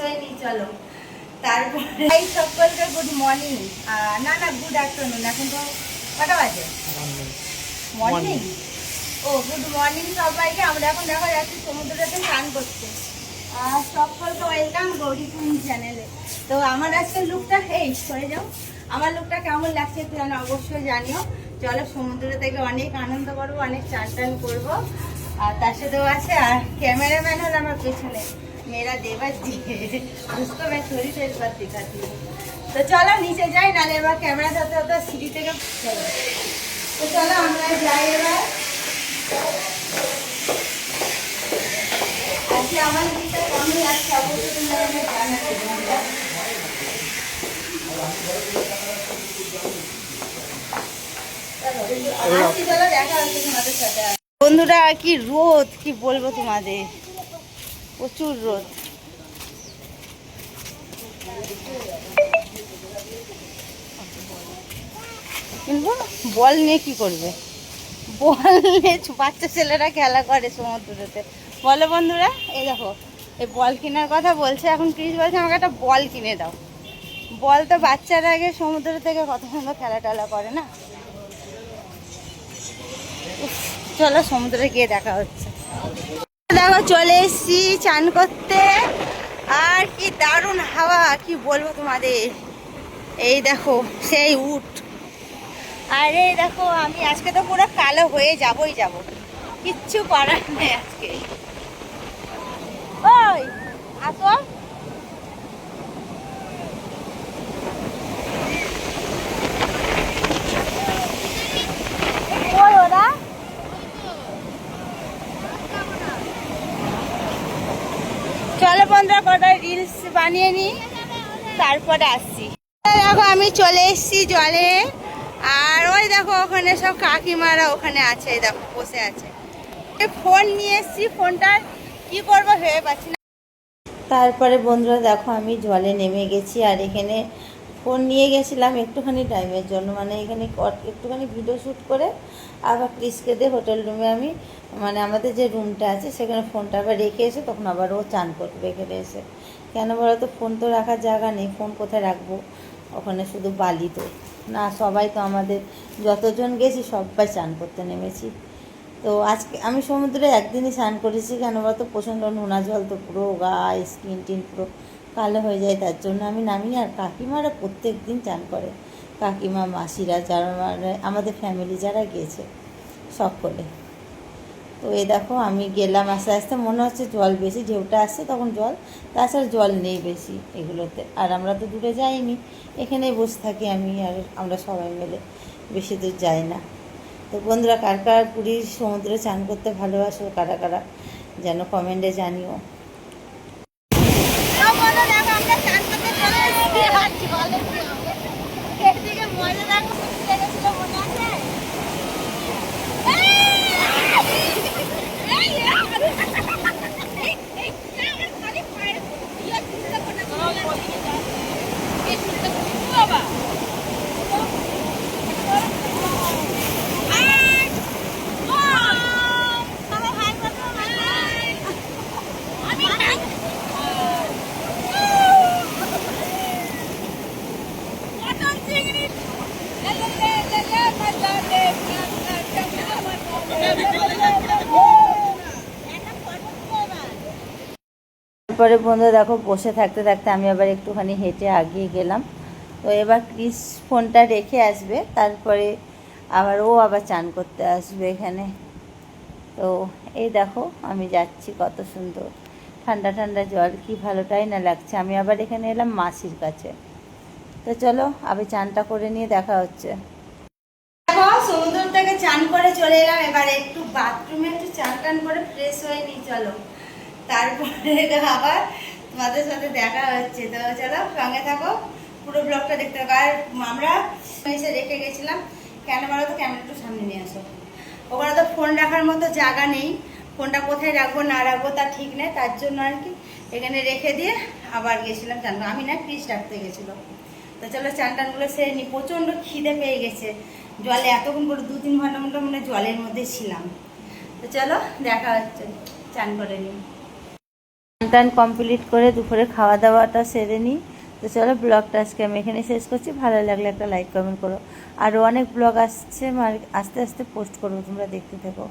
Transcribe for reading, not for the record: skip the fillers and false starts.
হয়ে নি চলো। তারপরে সকলকে গুড মর্নিং, না গুড আফটারনুন, এখন তো কটা বাজে? মর্নিং। ও গুড মর্নিং সবাইকে। আমরা এখন দেখা যাচ্ছি সমুদ্রতে স্নান করতে। আর সকলকে ওয়েলকাম গৌরী কুইন চ্যানেলে। তো আমার আজকে লুকটা সরে যাও, আমার লুকটা কেমন লাগছে একটু জানো, অবশ্যই জানিও। চলো সমুদ্র থেকে অনেক আনন্দ করবো, অনেক চান টান করবো। আর তার সাথেও আছে আর ক্যামেরাম্যান হল আমার পেছনে মেয়েরা দেবার দিয়ে उसको मैं थोड़ी देर बाद दिखाती हूँ। तो चलो नीचे যাই, নালে এবার ক্যামেরা ধরতে হতে সিঁড়ি থেকে চলো। তো চলো আমরা যাই এবার। আজকে আমার দিকটা কেমন লাগছে অবশ্যই তোমরা আমাকে জানাতে। চলো দেখা হচ্ছে তোমাদের সাথে। বন্ধুরা কি রোদ, কি বলবো তোমাদের, প্রচুর রোদ। কিন্তু বল নিয়ে কি করবে, বল নিয়ে বাচ্চা ছেলেরা খেলা করে সমুদ্রতে, বলো বন্ধুরা। এই দেখো এই বল কেনার কথা বলছে, এখন ক্রিস বলছে আমাকে একটা বল কিনে দাও। বল তো বাচ্চারা আগে সমুদ্র থেকে কত সুন্দর খেলা টেলা করে না। চলো সমুদ্রে গিয়ে দেখা হচ্ছে। দেখো চলে এসছি চান করতে, আর কি দারুণ হাওয়া, কি বলবো তোমাদের। এই দেখো সেই উঠ, আর এই দেখো আমি আজকে তো পুরো কালো হয়ে যাবই যাব, কিচ্ছু করার নেই আজকে। ওই আসো, ওই ওরা চলো বন্ধুরা কটা রিলস বানিয়ে নি, তারপরে আসছি। দেখো আমি চলে এসছি জলে, আর ওই দেখো ওখানে সব কাকিমারা ওখানে আছে, এই দেখো বসে আছে। ফোন নিয়ে এসছি, ফোনটা কি করবো ভেবে পাচ্ছি না। তারপরে বন্ধুরা দেখো আমি জলে নেমে গেছি, আর এখানে ফোন নিয়ে গেছিলাম একটুখানি টাইমের জন্য, মানে এখানে একটুখানি ভিডিও শ্যুট করে আবার ক্রিসকে দিয়ে হোটেল রুমে আমি, মানে আমাদের যে রুমটা আছে সেখানে ফোনটা আবার রেখে এসে তখন আবার ও চান করবে এখানে এসে। কেন বলো তো, ফোন তো রাখার জায়গা নেই, ফোন কোথায় রাখবো, ওখানে শুধু বালি তো না, সবাই তো আমাদের যতজন গেছি সবাই চান করতে নেমেছি। তো আজকে আমি সমুদ্রে একদিনই স্নান করেছি, কেন বলতো প্রচণ্ড নোনা জল তো, পুরো গা স্কিন টিন পুরো কালো হয়ে যায়, তার জন্য আমি নামি। আর কাকিমারা প্রত্যেক দিন চান করে, কাকিমা মাসিরা যারা আমাদের ফ্যামিলি যারা গিয়েছে সকলে। তো এই দেখো আমি গেলাম, আস্তে আস্তে মনে হচ্ছে জল বেশি, ঢেউটা আসছে তখন জল, তাছাড়া জল নেই বেশি এগুলোতে। আর আমরা তো দূরে যাইনি, এখানেই বসে থাকি আমি আর আমরা সবাই মিলে, বেশি দূর যাই না। তো বন্ধুরা কার কার পুরীর সমুদ্রে চান করতে ভালোবাসো, কারা কারা যেন কমেন্টে জানিও। তারপরে বন্ধু দেখো বসে থাকতে থাকতে আমি আবার একটুখানি হেঁটে আগিয়ে গেলাম। তো এবার ক্রিস ফোনটা রেখে আসবে, তারপরে আবার ও আবার চান করতে আসবে এখানে। তো এই দেখো আমি যাচ্ছি, কত সুন্দর ঠান্ডা ঠান্ডা জল, কি ভালোটাই না লাগছে। আমি আবার এখানে এলাম মাসির কাছে। তো চলো আবার চানটা করে নিয়ে দেখা হচ্ছে। দেখো সমুদ্র থেকে চান করে চলে এলাম, এবার একটু বাথরুমে একটু চান টান করে ফ্রেশ হয়ে নিই চলো, তারপরে আবার তোমাদের সাথে দেখা হচ্ছে। তো চলো সঙ্গে থাকো, পুরো ব্লগটা দেখতে থাকো। আর আমরা এসে রেখে গেছিলাম, কেন বলো তো, ক্যামেরা একটু সামনে নিয়ে আসো। ওখানে তো ফোন রাখার মতো জায়গা নেই, ফোনটা কোথায় রাখবো না রাখবো তা ঠিক নেই, তার জন্য আর কি এখানে রেখে দিয়ে আবার গেছিলাম চান। আমি না ক্রিস রাখতে গেছিলো। তো চলো চান টানগুলো সেরে নিই, প্রচণ্ড খিদে পেয়ে গেছে, জলে এতক্ষণ করে 2-3 ঘন্টা মতো মানে জলের মধ্যে ছিলাম। তো চলো দেখা হচ্ছে, চান করে নিই। টান কমপ্লিট করে দুপুরে খাওয়া দাওয়াটা সেরে নিই। তো চলো ব্লগটা আজকে আমি এখানে শেষ করছি। ভালো লাগলে একটা লাইক কমেন্ট করো। আরও অনেক ব্লগ আসছে, আস্তে আস্তে পোস্ট করবো, তোমরা দেখতে থাকো।